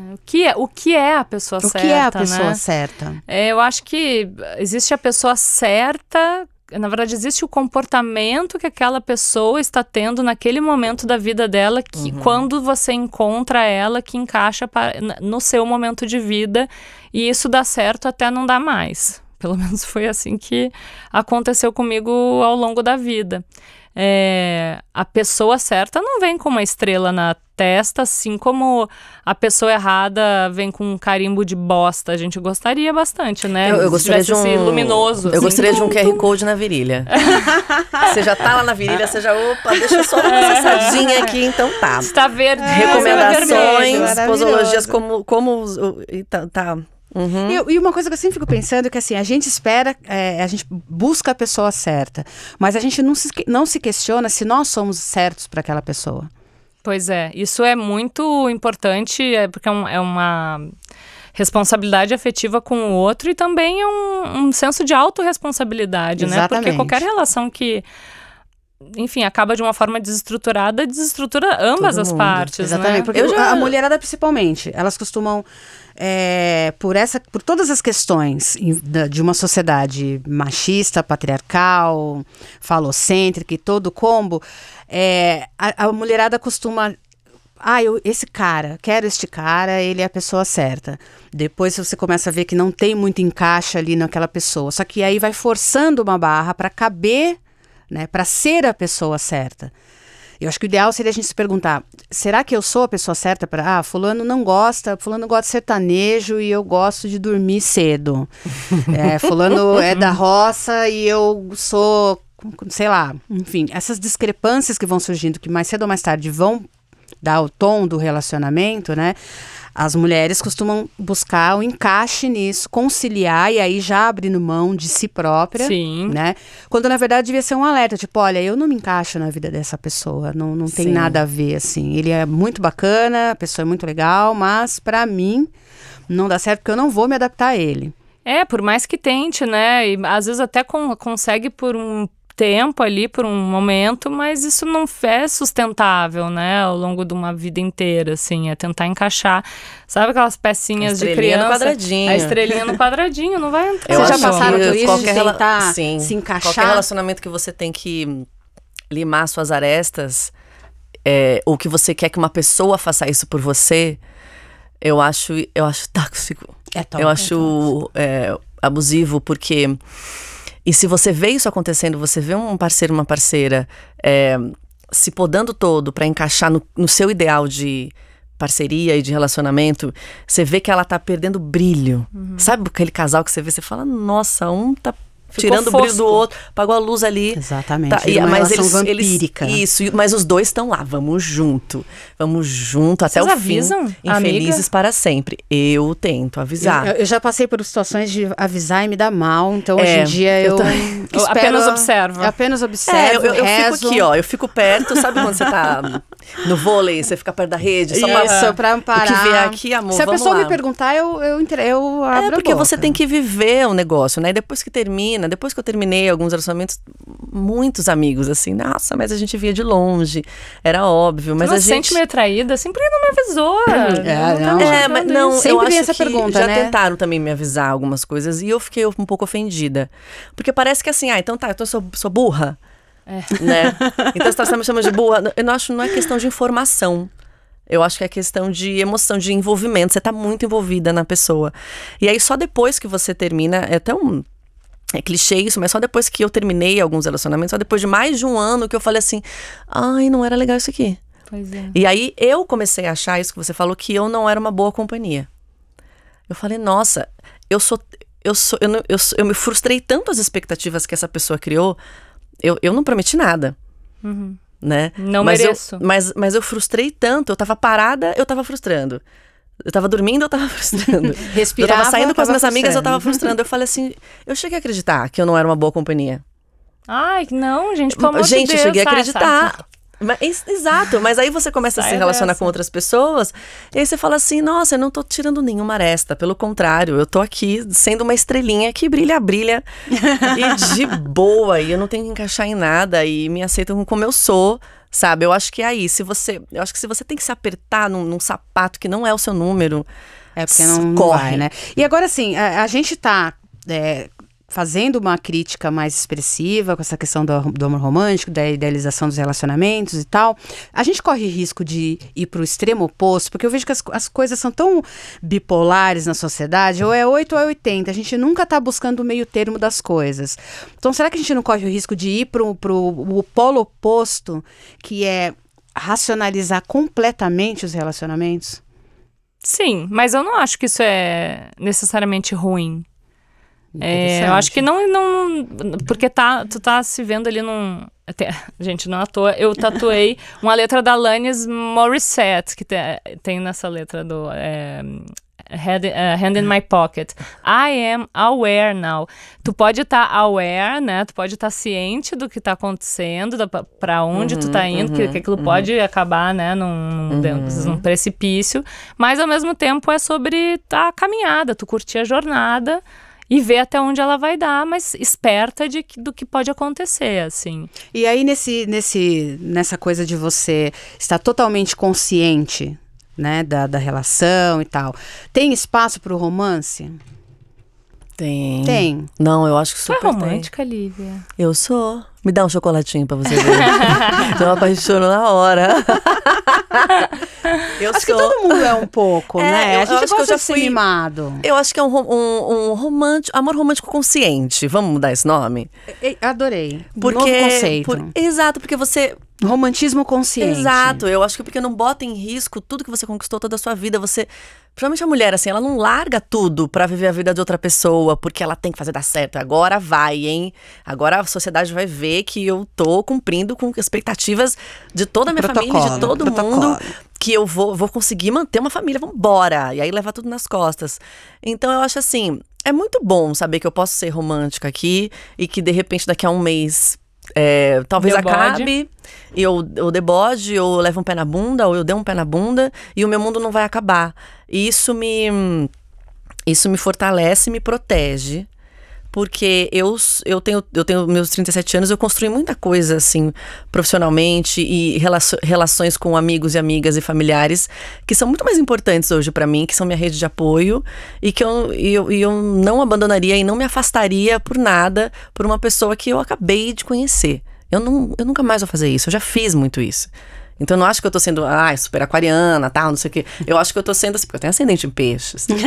O que é a pessoa certa? O que é a pessoa né? certa? Eu acho que existe a pessoa certa. Na verdade, existe o comportamento que aquela pessoa está tendo naquele momento da vida dela, que quando você encontra ela, que encaixa no seu momento de vida, e isso dá certo até não dar mais. Pelo menos foi assim que aconteceu comigo ao longo da vida. A pessoa certa não vem com uma estrela na testa, assim como a pessoa errada vem com um carimbo de bosta. A gente gostaria bastante, né? Eu gostaria de um luminoso. Eu gostaria de um QR Code na virilha. Você já tá lá na virilha, você já, deixa eu só uma acessadinha aqui, então tá. Está verde. Recomendações, posologias como tá. E uma coisa que eu sempre fico pensando é que assim, a gente espera, a gente busca a pessoa certa, mas a gente não se questiona se nós somos certos para aquela pessoa. Pois é, isso é muito importante, porque é uma responsabilidade afetiva com o outro e também é um senso de autorresponsabilidade, né? Porque qualquer relação que, enfim, acaba de uma forma desestruturada, desestrutura ambas as partes. Exatamente, né? porque a mulherada principalmente, elas costumam, por todas as questões de uma sociedade machista, patriarcal, falocêntrica e todo o combo, a mulherada costuma... quero este cara, ele é a pessoa certa. Depois você começa a ver que não tem muito encaixe ali naquela pessoa. Só que aí vai forçando uma barra para caber, né, para ser a pessoa certa. Eu acho que o ideal seria a gente se perguntar, será que eu sou a pessoa certa para... fulano gosta de sertanejo e eu gosto de dormir cedo. Fulano é da roça e eu sou, sei lá, enfim, essas discrepâncias que vão surgindo, que mais cedo ou mais tarde vão dar o tom do relacionamento, né? As mulheres costumam buscar o encaixe nisso, conciliar e aí já abrindo mão de si própria, Sim. né? Quando na verdade devia ser um alerta, tipo, olha, eu não me encaixo na vida dessa pessoa, não tem nada a ver, assim. Ele é muito bacana, a pessoa é muito legal, mas pra mim não dá certo porque eu não vou me adaptar a ele. Por mais que tente, né? E às vezes até consegue por um tempo ali, por um momento, mas isso não é sustentável, né, ao longo de uma vida inteira, assim, é tentar encaixar, sabe aquelas pecinhas de criança? A estrelinha no quadradinho, não vai entrar. Vocês já passaram por isso de tentar se encaixar? Qualquer relacionamento que você tem que limar suas arestas, ou que você quer que uma pessoa faça isso por você, eu acho tóxico. Eu acho abusivo, porque... E se você vê isso acontecendo, você vê um parceiro, uma parceira se podando todo para encaixar no seu ideal de parceria e de relacionamento, você vê que ela tá perdendo brilho. Sabe aquele casal que você vê, você fala, nossa, um tá tirando o brilho do outro, apagou a luz ali. Exatamente, mas eles vampírica. Mas os dois estão lá, vamos junto até Vocês o avisam, fim, infelizes amiga? Para sempre. Eu tento avisar. Eu já passei por situações de avisar e me dar mal, então hoje em dia eu apenas observo. Apenas observo, eu fico aqui, eu fico perto, sabe quando você tá no vôlei, você fica perto da rede, só pra amparar. O que vier aqui, amor, se a pessoa lá. Me perguntar, eu abro porque a boca. você tem que viver o negócio, né? Depois que eu terminei alguns relacionamentos, muitos amigos, assim, nossa, mas a gente via de longe, era óbvio, mas você a gente... se sente meio traída? Sempre não me avisou. Mas não, sempre eu acho essa que pergunta, já né? tentaram também me avisar algumas coisas e eu fiquei um pouco ofendida. Porque parece que assim, então eu sou burra, né? Então você tá me chamando de burra. Não é questão de informação. Eu acho que é questão de emoção, de envolvimento. Você tá muito envolvida na pessoa. E aí só depois que você termina, é clichê isso, mas só depois que eu terminei alguns relacionamentos, só depois de mais de um ano que eu falei assim, não era legal isso aqui. Pois é. E aí eu comecei a achar isso que você falou, que eu não era uma boa companhia. Eu falei, nossa, eu me frustrei tanto as expectativas que essa pessoa criou, eu não prometi nada. Né? Não mereço. Mas eu frustrei tanto, eu tava parada, eu tava frustrando. Eu tava dormindo, eu tava frustrando. Respirava, eu tava saindo com as minhas amigas, eu tava frustrando. frustrando. Eu falei assim, eu cheguei a acreditar que eu não era uma boa companhia. Ai, não, gente, pelo amor de Gente, Deus. eu cheguei a sai. acreditar. Exato, mas aí você começa a se Sai relacionar dessa. com outras pessoas, e aí você fala assim, nossa, eu não tô tirando nenhuma aresta, pelo contrário, eu tô aqui sendo uma estrelinha que brilha, brilha, e de boa, e eu não tenho que encaixar em nada, e me aceitam como eu sou, sabe? Eu acho que é aí, eu acho que se você tem que se apertar num sapato que não é o seu número, É porque não corre. vai, né? E agora, assim, a gente tá fazendo uma crítica mais expressiva com essa questão do amor romântico, da idealização dos relacionamentos e tal. A gente corre risco de ir pro extremo oposto, porque eu vejo que as coisas são tão bipolares na sociedade, ou é 8 ou é 80. A gente nunca tá buscando o meio termo das coisas. Então, será que a gente não corre o risco de ir pro o polo oposto, que é racionalizar completamente os relacionamentos? Sim, mas eu não acho que isso é necessariamente ruim. Eu acho que não, porque tu tá se vendo ali gente, não à toa, eu tatuei uma letra da Alanis Morissette, que tem nessa letra do Hand in My Pocket. I am aware now. Tu pode estar aware, né? Tu pode estar ciente do que tá acontecendo, pra onde tu tá indo, que aquilo pode acabar, né, num precipício, mas ao mesmo tempo é sobre a caminhada, tu curtir a jornada e ver até onde ela vai dar, mas esperta do que pode acontecer, assim. E aí, nessa coisa de você estar totalmente consciente, né, da relação e tal, tem espaço para o romance? Tem. Tem. Não, eu acho que Tu é super romântica, Lívia? tem. Eu sou. Me dá um chocolatinho pra você ver. Eu apaixono na hora. Acho que todo mundo é um pouco, né? A gente gosta de ser fui mimado. Eu acho que é um romântico, amor romântico consciente. Vamos mudar esse nome? Adorei. Porque, Novo conceito. Exato, porque você... Romantismo consciente. Exato, eu acho que porque não bota em risco tudo que você conquistou toda a sua vida. Você, principalmente a mulher, assim, ela não larga tudo pra viver a vida de outra pessoa, porque ela tem que fazer dar certo. Agora vai, hein? Agora a sociedade vai ver que eu tô cumprindo com expectativas de toda a minha família, de todo mundo, que eu vou conseguir manter uma família, vambora. E aí levar tudo nas costas. Então eu acho assim, é muito bom saber que eu posso ser romântica aqui e que de repente daqui a um mês... talvez acabe, e eu debode, ou eu levo um pé na bunda, ou eu dei um pé na bunda, e o meu mundo não vai acabar. E isso me fortalece, me protege, porque eu tenho meus 37 anos, eu construí muita coisa, assim, profissionalmente, e relações com amigos e amigas e familiares, que são muito mais importantes hoje pra mim, que são minha rede de apoio, e que eu não abandonaria e não me afastaria por nada, por uma pessoa que eu acabei de conhecer. Eu nunca mais vou fazer isso, eu já fiz muito isso. Então eu não acho que eu tô sendo, super aquariana, tal, não sei o quê. Eu acho que eu tô sendo assim, porque eu tenho ascendente em peixes, né?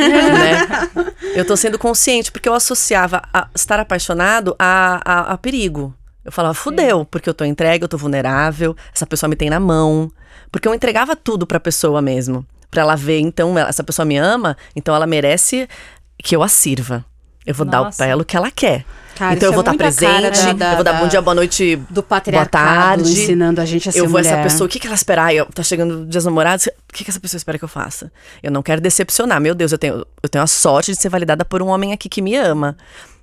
Eu tô sendo consciente, porque eu associava estar apaixonado a perigo. Eu falava, fudeu, porque eu tô entregue, eu tô vulnerável, essa pessoa me tem na mão. Porque eu entregava tudo pra pessoa mesmo. Pra ela ver, então, essa pessoa me ama, então ela merece que eu a sirva. Eu vou dar pra ela o que ela quer. Cara, então eu vou estar presente, eu vou dar bom dia, boa noite, do boa patriarcado, tarde, ensinando a gente a ser eu vou mulher. essa pessoa, o que ela espera? Tá chegando dias namorados, o que essa pessoa espera que eu faça? Eu não quero decepcionar, meu Deus, eu tenho a sorte de ser validada por um homem aqui que me ama,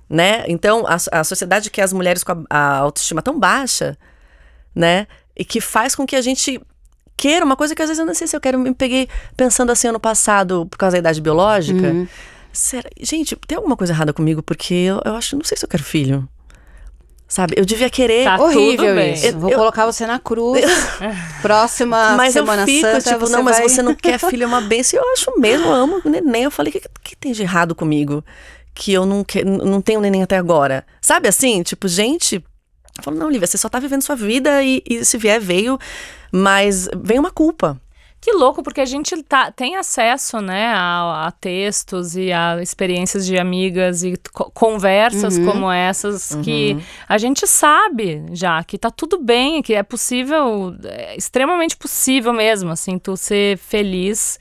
né? Então, a sociedade quer as mulheres com a autoestima tão baixa, né? E que faz com que a gente queira uma coisa que às vezes eu não sei se eu quero. Me peguei pensando assim ano passado, por causa da idade biológica. Gente, tem alguma coisa errada comigo? Porque eu acho, não sei se eu quero filho. Sabe? Eu devia querer. Tá horrível tudo bem. isso. Vou colocar você na cruz. Próxima mas Semana eu fico, Santa, tipo, mas você não quer filho, é uma bênção. Eu acho mesmo, eu amo o neném. Eu falei, o que tem de errado comigo? Que eu não tenho neném até agora. Sabe assim? Tipo, gente... Eu falo, não, Lívia, você só tá vivendo sua vida e se vier, veio. Mas vem uma culpa. Que louco, porque a gente tem acesso, né, a textos e a experiências de amigas e conversas como essas que a gente sabe já que tá tudo bem, que é possível, é extremamente possível mesmo, assim, tu ser feliz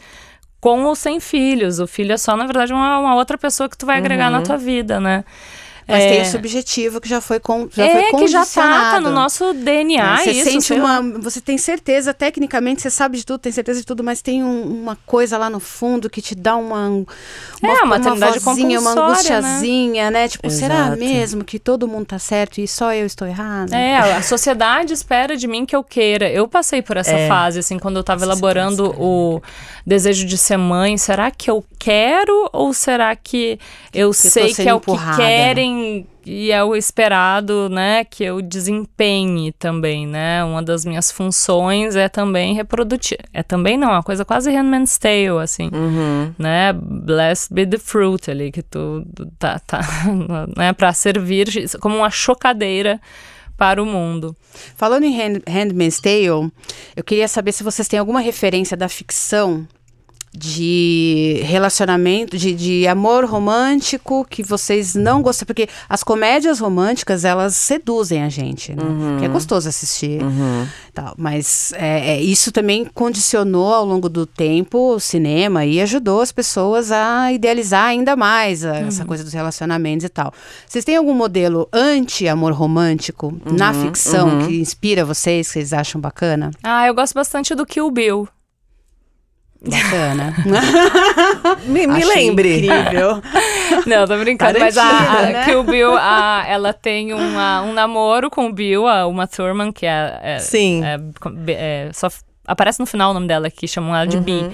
com ou sem filhos. O filho é só, na verdade, uma outra pessoa que tu vai agregar na tua vida, né? Mas tem o subjetivo que já foi foi que já condicionado. tá no nosso DNA. Você isso, sente você tem certeza, tecnicamente, você sabe de tudo, tem certeza de tudo, mas tem uma coisa lá no fundo que te dá uma maternidade vozinha, uma compulsória, angustiazinha, né? Tipo, será Exato. mesmo que todo mundo tá certo e só eu estou errada? A sociedade espera de mim que eu queira. Eu passei por essa fase, assim, quando eu tava elaborando o desejo de ser mãe. Será que eu quero ou será que eu sei que é o que querem e é o esperado, né, que eu desempenhe também, né? Uma das minhas funções é também reproduzir. É também não, é uma coisa quase Handmaid's Tale, assim, né? Blessed be the fruit ali, que tu tá né, pra servir como uma chocadeira para o mundo. Falando em Handmaid's Tale, eu queria saber se vocês têm alguma referência da ficção de relacionamento, de amor romântico que vocês não gostam, porque as comédias românticas, elas seduzem a gente, né? Porque é gostoso assistir, tal, mas isso também condicionou ao longo do tempo o cinema e ajudou as pessoas a idealizar ainda mais essa coisa dos relacionamentos e tal. Vocês têm algum modelo anti-amor romântico na ficção que inspira vocês, que vocês acham bacana? Eu gosto bastante do Kill Bill. Bacana. Me lembre. Incrível. Não, tô brincando, mas né? Kill Bill, ela tem um namoro com o Bill, a Uma Thurman, que Sim. só aparece no final o nome dela aqui, chamam ela de Bee.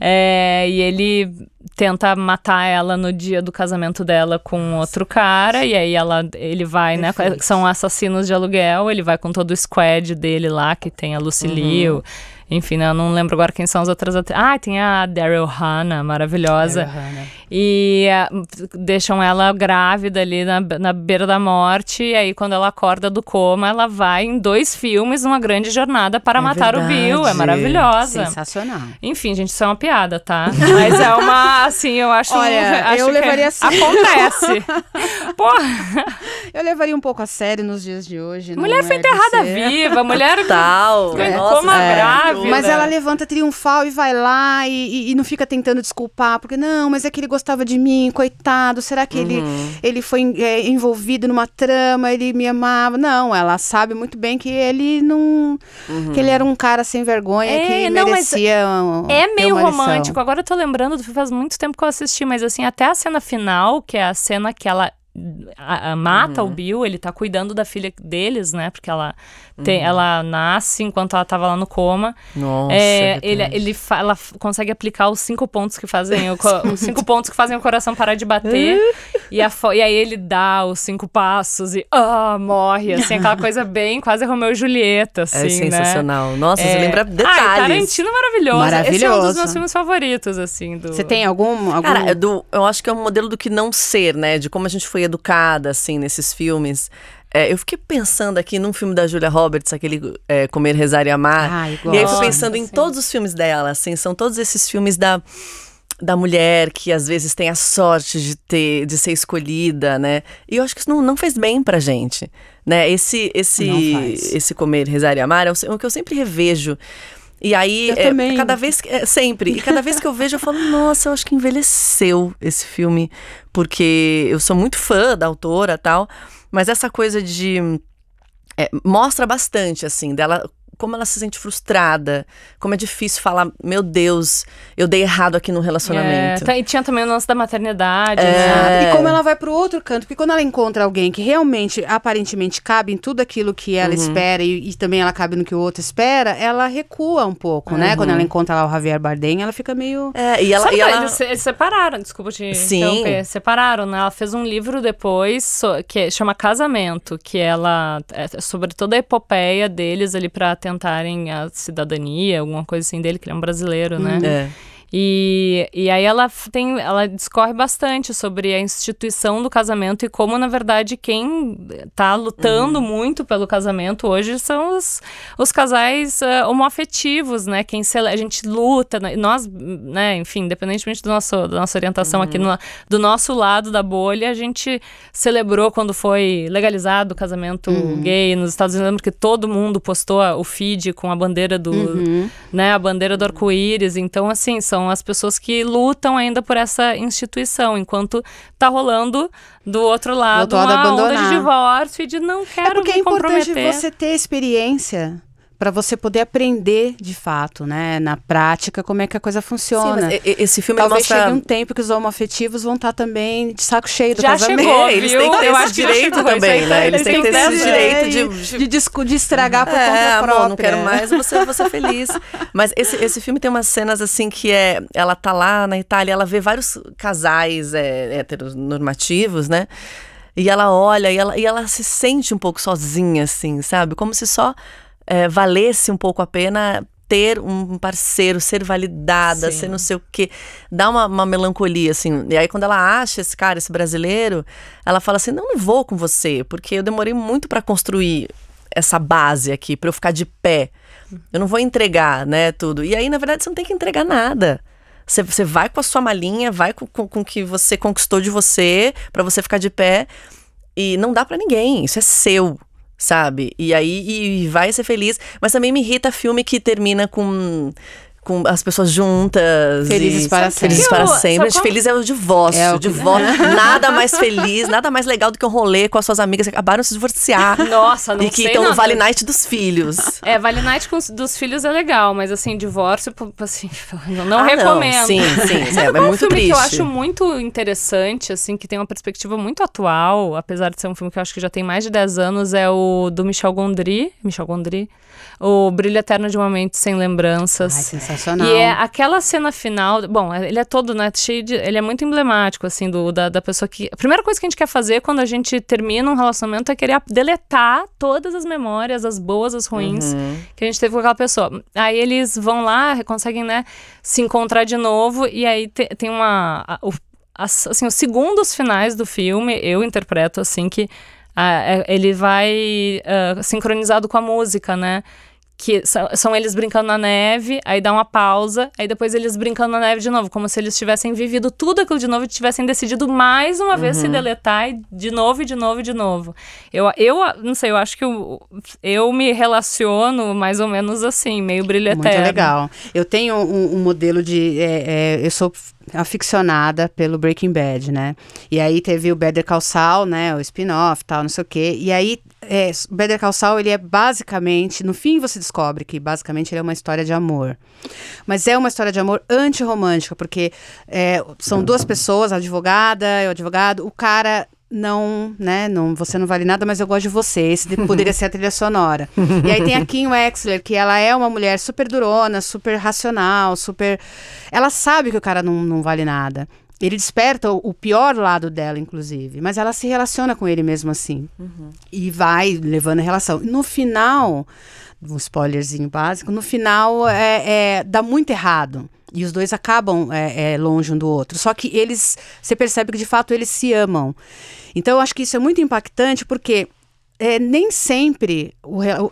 E ele tenta matar ela no dia do casamento dela com outro cara, e aí ele vai, né, são assassinos de aluguel, ele vai com todo o squad dele lá, que tem a Lucy Liu. Enfim, né, eu não lembro agora quem são as outras atrizes. Tem a Daryl Hannah, maravilhosa. E deixam ela grávida ali na beira da morte. E aí, quando ela acorda do coma, ela vai em 2 filmes, uma grande jornada para matar o Bill. É maravilhosa. Sensacional. Enfim, gente, isso é uma piada, tá? Mas é uma, assim, eu acho... Olha, eu levaria assim. Acontece. Porra. Eu levaria um pouco a sério nos dias de hoje. Mulher foi enterrada viva, mulher... Tal. Coma grávida. Mas ela levanta triunfal e vai lá e não fica tentando desculpar, porque não, mas é que ele gostava de mim, coitado, será que ele foi envolvido numa trama, ele me amava? Não, ela sabe muito bem que ele não... que ele era um cara sem vergonha, que merecia é meio romântico, agora eu tô lembrando, faz muito tempo que eu assisti, mas assim, até a cena final, que é a cena que ela mata o Bill, ele tá cuidando da filha deles, né, porque ela nasce enquanto ela tava lá no coma. Nossa, ela consegue aplicar os 5 pontos que fazem os 5 pontos que fazem o coração parar de bater. e aí ele dá os 5 passos e morre, assim, aquela coisa bem quase Romeu e Julieta, assim, é sensacional. Né? Nossa, você lembra detalhes. Tarantino maravilhoso. Esse é um dos meus filmes favoritos, assim. Você tem algum... Cara, eu acho que é um modelo do que não ser, né? De como a gente foi educada, assim, nesses filmes. Eu fiquei pensando aqui num filme da Julia Roberts, aquele Comer, Rezar e Amar. E aí eu fui pensando em todos os filmes dela, assim. São todos esses filmes da mulher que às vezes tem a sorte de ser escolhida, né? E eu acho que isso não fez bem pra gente, né? Esse Comer, Rezar e Amar é o que eu sempre revejo. E aí, cada vez que eu vejo, eu falo, nossa, eu acho que envelheceu esse filme, porque eu sou muito fã da autora e tal, mas essa coisa mostra bastante, assim, dela, como ela se sente frustrada, como é difícil falar, meu Deus, eu dei errado aqui no relacionamento. E tinha também o lance da maternidade, né? E como ela vai pro outro canto, porque quando ela encontra alguém que realmente, aparentemente, cabe em tudo aquilo que ela espera e também ela cabe no que o outro espera, ela recua um pouco, né? Quando ela encontra lá o Javier Bardem, ela fica meio... Eles separaram, desculpa te interromper, separaram, né? Ela fez um livro depois, que chama Casamento, que ela, sobre toda a epopeia deles ali pra tentarem a cidadania, alguma coisa assim dele, que ele é um brasileiro, né? E aí ela discorre bastante sobre a instituição do casamento e como, na verdade, quem tá lutando muito pelo casamento hoje são os casais homoafetivos, né? A gente luta, nós, né? Enfim, independentemente da nossa orientação aqui do nosso lado da bolha, a gente celebrou quando foi legalizado o casamento gay nos Estados Unidos. Eu lembro que todo mundo postou o feed com a bandeira a bandeira do arco-íris. Então, assim, São as pessoas que lutam ainda por essa instituição, enquanto tá rolando do outro lado uma onda de divórcio e de não quero porque me comprometer. É importante você ter experiência para você poder aprender de fato, né, na prática, como é que a coisa funciona. Sim, mas esse filme talvez mostra... chegue um tempo que os homoafetivos vão estar também de saco cheio do já casamento. Chegou, eles têm que ter esse direito também, né? Eles têm que ter esse direito de estragar por conta própria. Amor, não quero mais, você feliz. Mas esse filme tem umas cenas assim que ela tá lá na Itália, ela vê vários casais heteronormativos, né? E ela olha e ela se sente um pouco sozinha, assim, sabe? Como se só valesse um pouco a pena ter um parceiro, ser validada, ser não sei o quê. Dá uma melancolia, assim. E aí, quando ela acha esse cara, esse brasileiro, ela fala assim, não vou com você, porque eu demorei muito pra construir essa base aqui, pra eu ficar de pé. Eu não vou entregar, né, tudo. E aí, na verdade, você não tem que entregar nada. Você vai com a sua malinha, vai com o que você conquistou de você, pra você ficar de pé. E não dá pra ninguém, isso é seu. Sabe? E aí vai ser feliz. Mas também me irrita filme que termina com as pessoas juntas. Felizes para sempre. Felizes para sempre. Feliz é o divórcio. O divórcio. Nada mais feliz, nada mais legal do que um rolê com as suas amigas que acabaram de se divorciar. Nossa, não sei. E que estão no Vale Night dos filhos. Vale Night dos filhos é legal, mas assim, divórcio, assim, não recomendo. Não. Sim, é um muito filme triste. Que eu acho muito interessante, assim, que tem uma perspectiva muito atual, apesar de ser um filme que eu acho que já tem mais de 10 anos, é o do Michel Gondry, O Brilho Eterno de uma Mente Sem Lembranças. Ai, sensacional. E é aquela cena final... Bom, ele é todo, né, cheio de... Ele é muito emblemático, assim, da pessoa que... A primeira coisa que a gente quer fazer quando a gente termina um relacionamento é querer deletar todas as memórias, as boas, as ruins, que a gente teve com aquela pessoa. Aí eles vão lá, conseguem, né, se encontrar de novo, e aí tem assim, os segundos finais do filme, eu interpreto, assim, que ele vai sincronizado com a música, né? Que são eles brincando na neve, aí dá uma pausa, aí depois eles brincando na neve de novo, como se eles tivessem vivido tudo aquilo de novo e tivessem decidido mais uma vez se deletar e de novo, e de novo, e de novo. Eu não sei, eu acho que eu me relaciono mais ou menos assim, meio Brilho Eterno. Muito legal. Eu tenho um modelo de... eu sou aficionada pelo Breaking Bad, né? E aí teve o Better Call Saul, né? O spin-off, tal, não sei o quê. E aí, Better Call Saul, ele é basicamente... No fim, você descobre que, basicamente, ele é uma história de amor. Mas é uma história de amor antirromântica, porque são duas pessoas, a advogada e o advogado. O cara... Não, né, você não vale nada, mas eu gosto de você. Esse poderia ser a trilha sonora. E aí tem a Kim Wexler, que ela é uma mulher super durona, super racional, super... Ela sabe que o cara não vale nada. Ele desperta o pior lado dela, inclusive. Mas ela se relaciona com ele mesmo assim. E vai levando a relação. No final, um spoilerzinho básico, no final dá muito errado. E os dois acabam longe um do outro. Só que você percebe que de fato eles se amam. Então eu acho que isso é muito impactante porque nem sempre...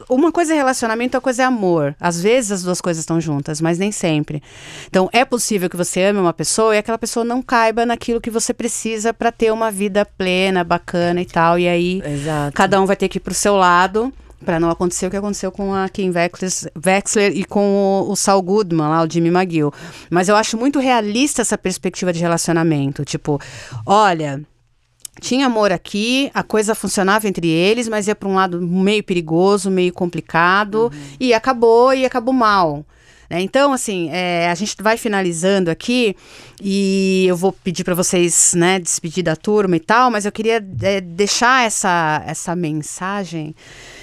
Uma coisa é relacionamento, outra coisa é amor. Às vezes as duas coisas estão juntas, mas nem sempre. Então é possível que você ame uma pessoa e aquela pessoa não caiba naquilo que você precisa para ter uma vida plena, bacana e tal. E aí cada um vai ter que ir pro seu lado... Pra não acontecer o que aconteceu com a Kim Wexler e com o Saul Goodman, lá, o Jimmy McGill. Mas eu acho muito realista essa perspectiva de relacionamento. Tipo, olha, tinha amor aqui, a coisa funcionava entre eles, mas ia pra um lado meio perigoso, meio complicado, e acabou mal. Então, assim, a gente vai finalizando aqui e eu vou pedir para vocês, né, despedir da turma e tal, mas eu queria deixar essa mensagem,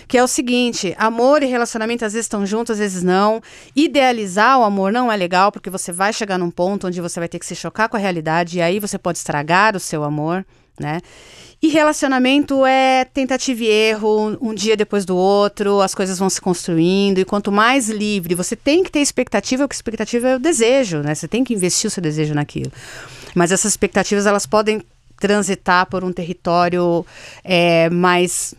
que é o seguinte: amor e relacionamento às vezes estão juntos, às vezes não. Idealizar o amor não é legal, porque você vai chegar num ponto onde você vai ter que se chocar com a realidade e aí você pode estragar o seu amor, né? E relacionamento é tentativa e erro, um dia depois do outro, as coisas vão se construindo, e quanto mais livre, você tem que ter expectativa, porque expectativa é o desejo, né? Você tem que investir o seu desejo naquilo. Mas essas expectativas, elas podem transitar por um território mais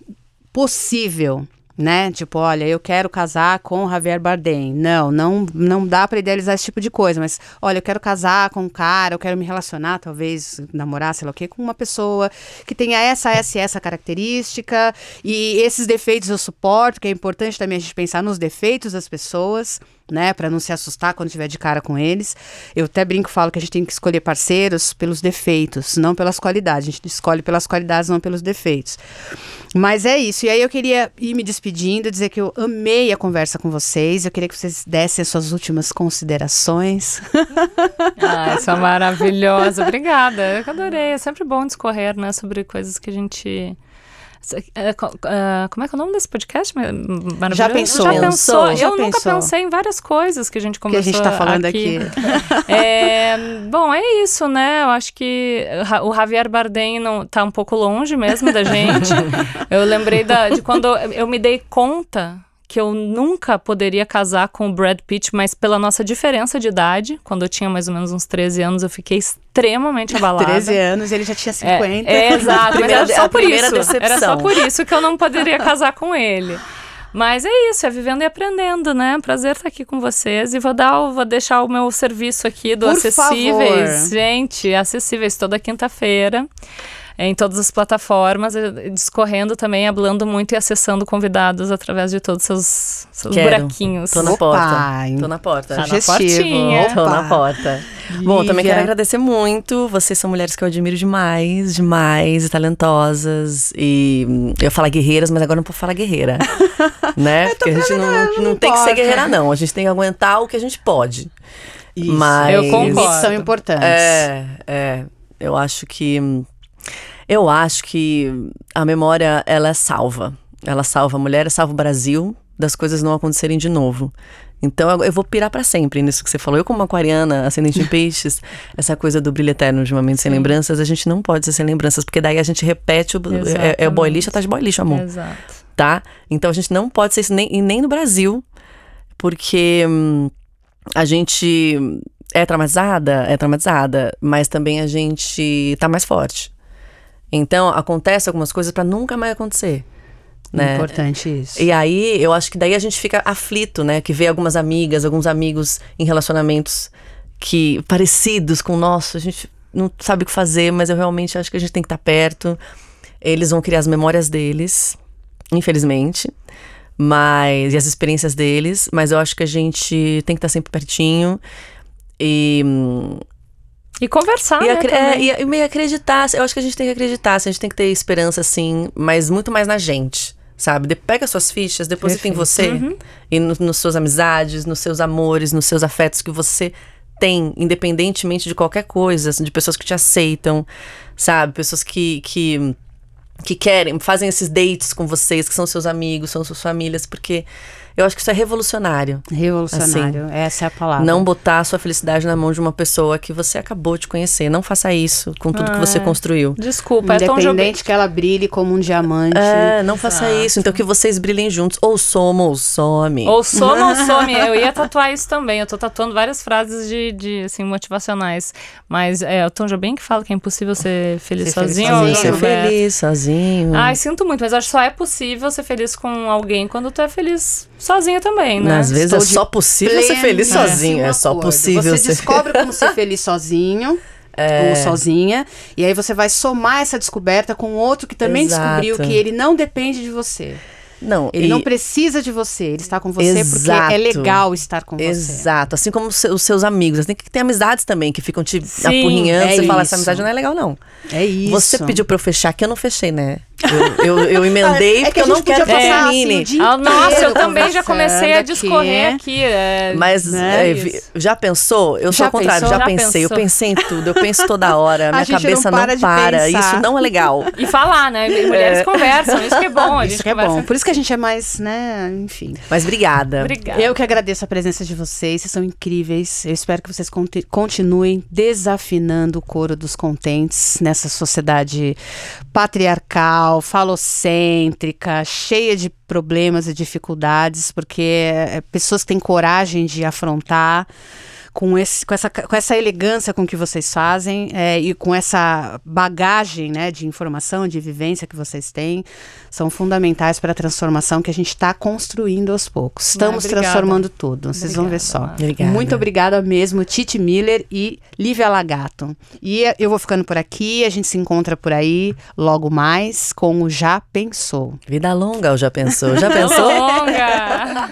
possível, né? Tipo, olha, eu quero casar com o Javier Bardem. Não dá pra idealizar esse tipo de coisa, mas olha, eu quero casar com um cara, eu quero me relacionar, talvez namorar, sei lá o quê, com uma pessoa que tenha essa característica, e esses defeitos eu suporto, que é importante também a gente pensar nos defeitos das pessoas, né, para não se assustar quando tiver de cara com eles. Eu até brinco, falo que a gente tem que escolher parceiros pelos defeitos, não pelas qualidades. A gente escolhe pelas qualidades, não pelos defeitos. Mas é isso. E aí eu queria ir me despedindo, dizer que eu amei a conversa com vocês. Eu queria que vocês dessem as suas últimas considerações. Isso é maravilhosa. Obrigada. Eu adorei. É sempre bom discorrer, né, sobre coisas que a gente... Como é que é o nome desse podcast? Maravilhoso? Já pensou? Eu nunca pensei em várias coisas que a gente conversou que a gente tá falando aqui. Bom, é isso, né? Eu acho que o Javier Bardem tá um pouco longe mesmo da gente. Eu lembrei de quando eu me dei conta que eu nunca poderia casar com o Brad Pitt, mas pela nossa diferença de idade, quando eu tinha mais ou menos uns 13 anos, eu fiquei extremamente abalada. 13 anos, ele já tinha 50. Exato, mas era só por isso. Decepção. Era só por isso que eu não poderia casar com ele. Mas é isso, é vivendo e aprendendo, né? Prazer estar aqui com vocês. E vou deixar o meu serviço aqui do Por Acessíveis. favor. Gente, Acessíveis toda quinta-feira. Em todas as plataformas, discorrendo também, hablando muito e acessando convidados através de todos os seus buraquinhos. Tô na Opa, porta. Tô na porta. Tá na Sugestivo. portinha. Tô na porta. Bom, também quero agradecer muito. Vocês são mulheres que eu admiro demais, demais, e talentosas. E eu falo guerreiras, mas agora não posso falar guerreira. Né? Porque a gente não tem que ser guerreira, não. A gente tem que aguentar o que a gente pode. Isso. Mas Eu concordo. Limites são importantes. Eu acho que a memória, ela salva. Ela salva a mulher, salva o Brasil das coisas não acontecerem de novo. Então eu vou pirar pra sempre nisso que você falou. Eu, como aquariana, ascendente em peixes, essa coisa do brilho eterno de uma mente sem lembranças, a gente não pode ser sem lembranças, porque daí a gente repete o boy lixo atrás de boy lixo, amor. Exato. Tá? Então a gente não pode ser isso nem no Brasil, porque a gente é traumatizada, mas também a gente tá mais forte. Então, acontece algumas coisas pra nunca mais acontecer, né? Importante isso. E aí, eu acho que daí a gente fica aflito, né? Que vê algumas amigas, alguns amigos em relacionamentos parecidos com o nosso. A gente não sabe o que fazer, mas eu realmente acho que a gente tem que estar perto. Eles vão criar as memórias deles, infelizmente. E as experiências deles. Mas eu acho que a gente tem que estar sempre pertinho. E conversar, né, também. E meio acreditar. Eu acho que a gente tem que acreditar. A gente tem que ter esperança, sim, mas muito mais na gente, sabe? Pega suas fichas, deposita em você. E nas suas amizades, nos seus amores, nos seus afetos que você tem, independentemente de qualquer coisa, de pessoas que te aceitam, sabe? Pessoas que querem, fazem esses dates com vocês, que são seus amigos, são suas famílias, porque eu acho que isso é revolucionário. Revolucionário, assim, essa é a palavra. Não botar a sua felicidade na mão de uma pessoa que você acabou de conhecer. Não faça isso com tudo que você construiu. Desculpa, Independente que ela brilhe como um diamante. Não faça isso. Então que vocês brilhem juntos. Ou soma ou some. Ou soma ou some. Eu ia tatuar isso também. Eu tô tatuando várias frases assim, motivacionais. Mas é o Tom Jobim que fala que é impossível ser feliz sozinho. Ser feliz sozinho. Ai, sinto muito, mas acho que só é possível ser feliz com alguém quando tu é feliz sozinho também, né? Às vezes é só possível ser feliz sozinho. É só possível Você descobre como ser feliz sozinho. Ou sozinha. E aí você vai somar essa descoberta com outro que também descobriu que ele não depende de você. Ele não precisa de você, ele está com você porque é legal estar com você. Exato, assim como os seus amigos. Você tem que ter amizades também que ficam te apurrinhando. Você fala, essa amizade não é legal, não. É isso. Você pediu pra eu fechar, que eu não fechei, né? Eu emendei porque eu não quero passar mini. Nossa, eu também já comecei a discorrer aqui. Mas já pensou? Eu sou ao contrário, já pensei. Eu pensei em tudo, eu penso toda hora. Minha cabeça não para. Isso não é legal. E falar, né? Mulheres conversam, isso que é bom. Isso que é bom. Por isso que a gente é mais, né? Enfim. Mas obrigada. Eu que agradeço a presença de vocês. Vocês são incríveis. Eu espero que vocês continuem desafinando o coro dos contentes nessa sociedade patriarcal, falocêntrica, cheia de problemas e dificuldades, porque pessoas que têm coragem de afrontar com essa elegância com que vocês fazem e com essa bagagem, né, de informação, de vivência que vocês têm, são fundamentais para a transformação que a gente está construindo aos poucos. Estamos transformando tudo, vocês vão ver só. Obrigada. Muito obrigada mesmo, Titi Miller e Lívia Lagato. E eu vou ficando por aqui, a gente se encontra por aí logo mais com o Já Pensou. Vida longa, o Já Pensou. Já pensou? Longa!